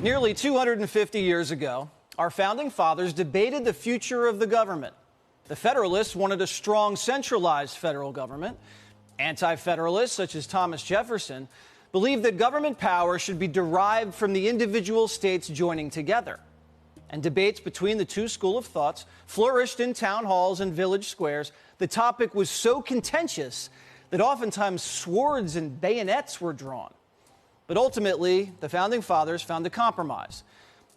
Nearly 250 years ago, our founding fathers debated the future of the government. The Federalists wanted a strong, centralized federal government. Anti-Federalists, such as Thomas Jefferson, believed that government power should be derived from the individual states joining together. And debates between the two schools of thoughts flourished in town halls and village squares. The topic was so contentious that oftentimes swords and bayonets were drawn. But ultimately, the Founding Fathers found a compromise.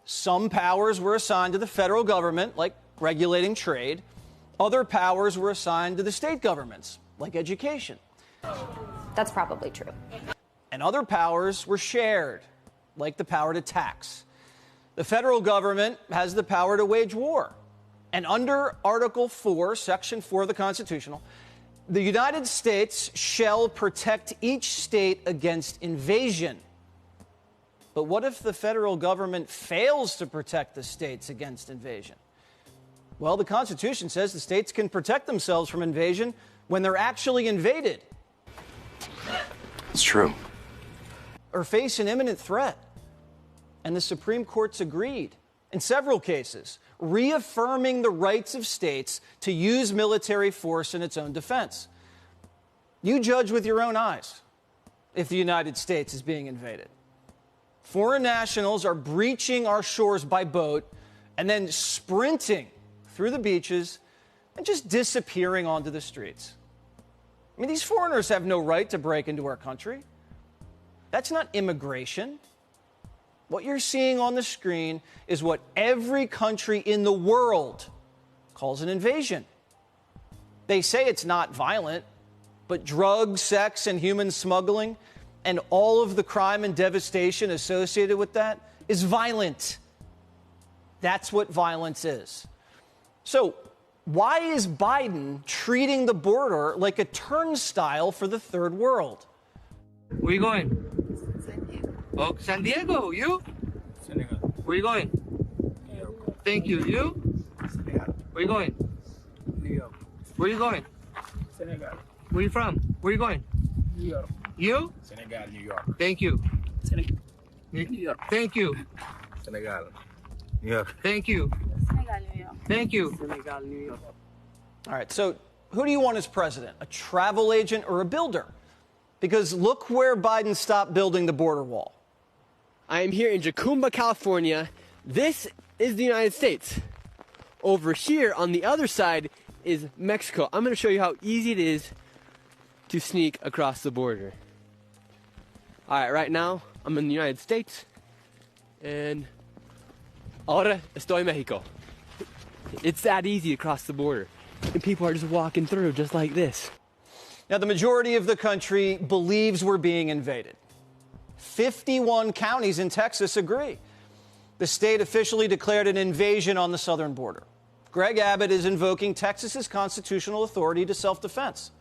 Some powers were assigned to the federal government, like regulating trade. Other powers were assigned to the state governments, like education. That's probably true. And other powers were shared, like the power to tax. The federal government has the power to wage war. And under Article 4, Section 4 of the Constitution, the United States shall protect each state against invasion. But what if the federal government fails to protect the states against invasion? Well, the Constitution says the states can protect themselves from invasion when they're actually invaded. It's true. Or face an imminent threat. And the Supreme Court's agreed in several cases, reaffirming the rights of states to use military force in its own defense. You judge with your own eyes if the United States is being invaded. Foreign nationals are breaching our shores by boat and then sprinting through the beaches and just disappearing onto the streets. I mean, these foreigners have no right to break into our country. That's not immigration. What you're seeing on the screen is what every country in the world calls an invasion. They say it's not violent, but drugs, sex, and human smuggling, and all of the crime and devastation associated with that is violent. That's what violence is. So, why is Biden treating the border like a turnstile for the third world? Where are you going? Oh, San Diego, you? Senegal. Where are you going? New York. Thank you. You? Senegal. Where are you going? New York. Where are you going? Senegal. Where are you from? Where are you going? New York. You? Senegal, New York. Thank you. Senegal. New York. Thank you. Senegal. New York. Thank you. Senegal, New York. Thank you. Senegal, New York. All right, so who do you want as president? A travel agent or a builder? Because look where Biden stopped building the border wall. I am here in Jacumba, California. This is the United States. Over here on the other side is Mexico. I'm going to show you how easy it is to sneak across the border. All right, right now I'm in the United States and ahora estoy en Mexico. It's that easy to cross the border. And people are just walking through just like this. Now, the majority of the country believes we're being invaded. 51 counties in Texas agree. The state officially declared an invasion on the southern border. Greg Abbott is invoking Texas's constitutional authority to self-defense.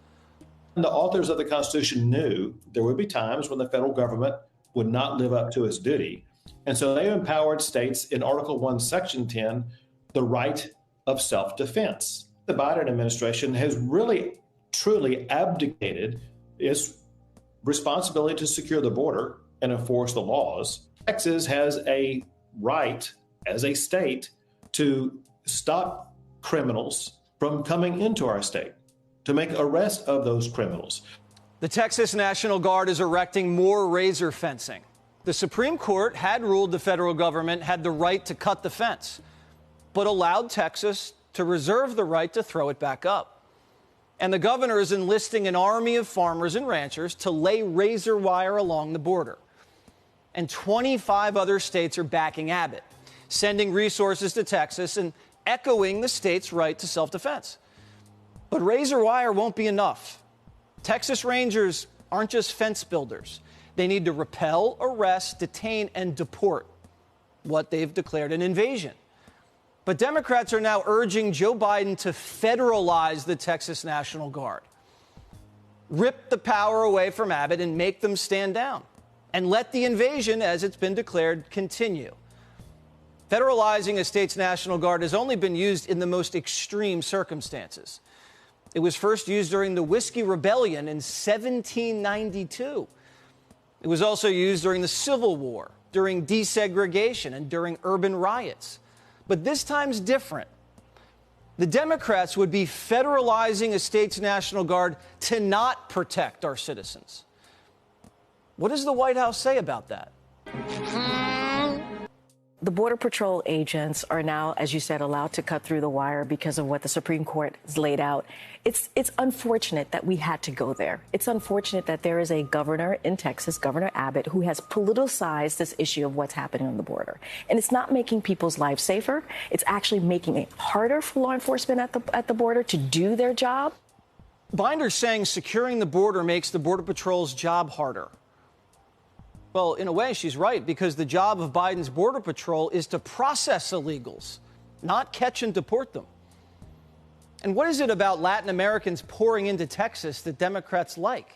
The authors of the Constitution knew there would be times when the federal government would not live up to its duty. And so they empowered states in Article 1, Section 10, the right of self-defense. The Biden administration has really, truly abdicated its responsibility to secure the border and enforce the laws. Texas has a right as a state to stop criminals from coming into our state, to make arrest of those criminals. The Texas National Guard is erecting more razor fencing. The Supreme Court had ruled the federal government had the right to cut the fence, but allowed Texas to reserve the right to throw it back up. And the governor is enlisting an army of farmers and ranchers to lay razor wire along the border. And 25 other states are backing Abbott, sending resources to Texas and echoing the state's right to self-defense. But razor wire won't be enough. Texas Rangers aren't just fence builders. They need to repel, arrest, detain, and deport what they've declared an invasion. But Democrats are now urging Joe Biden to federalize the Texas National Guard. Rip the power away from Abbott and make them stand down. And let the invasion, as it's been declared, continue. Federalizing a state's National Guard has only been used in the most extreme circumstances. It was first used during the Whiskey Rebellion in 1792. It was also used during the Civil War during desegregation and during urban riots. But this time's different. The Democrats would be federalizing a state's National Guard to not protect our citizens. What does the White House say about that? The Border Patrol agents are now, as you said, allowed to cut through the wire because of what the Supreme Court has laid out. It's unfortunate that we had to go there. It's unfortunate that there is a governor in Texas, Governor Abbott, who has politicized this issue of what's happening on the border. And it's not making people's lives safer. It's actually making it harder for law enforcement at the border to do their job. Binder's saying securing the border makes the Border Patrol's job harder. Well, in a way, she's right, because the job of Biden's Border Patrol is to process illegals, not catch and deport them. And what is it about Latin Americans pouring into Texas that Democrats like?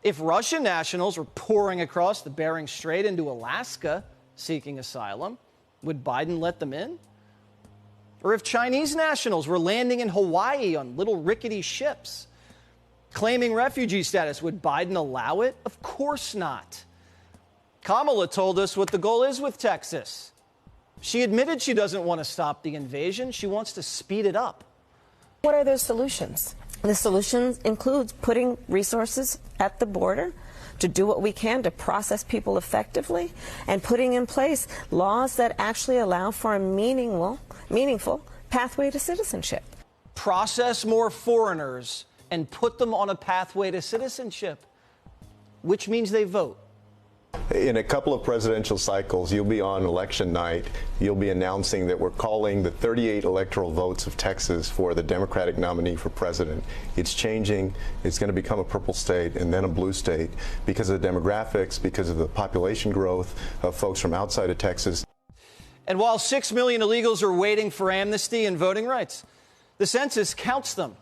If Russian nationals were pouring across the Bering Strait into Alaska seeking asylum, would Biden let them in? Or if Chinese nationals were landing in Hawaii on little rickety ships, claiming refugee status, would Biden allow it? Of course not. Kamala told us what the goal is with Texas. She admitted she doesn't want to stop the invasion. She wants to speed it up. What are those solutions? The solutions includes putting resources at the border to do what we can to process people effectively and putting in place laws that actually allow for a meaningful pathway to citizenship. Process more foreigners and put them on a pathway to citizenship, which means they vote. In a couple of presidential cycles, you'll be on election night, you'll be announcing that we're calling the 38 electoral votes of Texas for the Democratic nominee for president. It's changing. It's going to become a purple state and then a blue state because of the demographics, because of the population growth of folks from outside of Texas. And while 6 million illegals are waiting for amnesty and voting rights, the census counts them.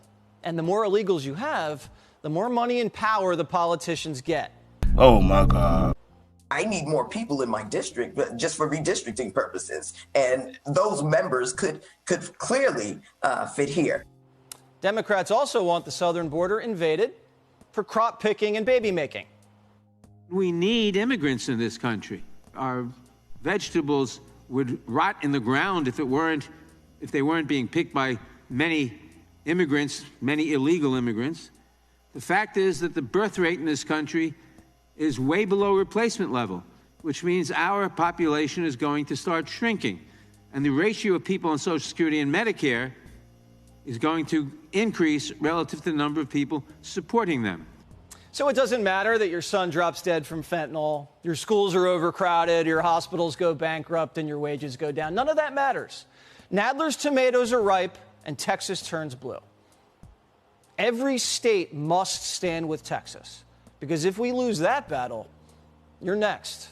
And the more illegals you have, the more money and power the politicians get. Oh, my God. I need more people in my district, but just for redistricting purposes. And those members could clearly fit here. Democrats also want the southern border invaded for crop picking and baby making. We need immigrants in this country. Our vegetables would rot in the ground if they weren't being picked by many immigrants, many illegal immigrants. The fact is that the birth rate in this country is way below replacement level, which means our population is going to start shrinking. And the ratio of people on Social Security and Medicare is going to increase relative to the number of people supporting them. So it doesn't matter that your son drops dead from fentanyl, your schools are overcrowded, your hospitals go bankrupt, and your wages go down. None of that matters. Nadler's tomatoes are ripe, and Texas turns blue. Every state must stand with Texas. Because if we lose that battle, you're next.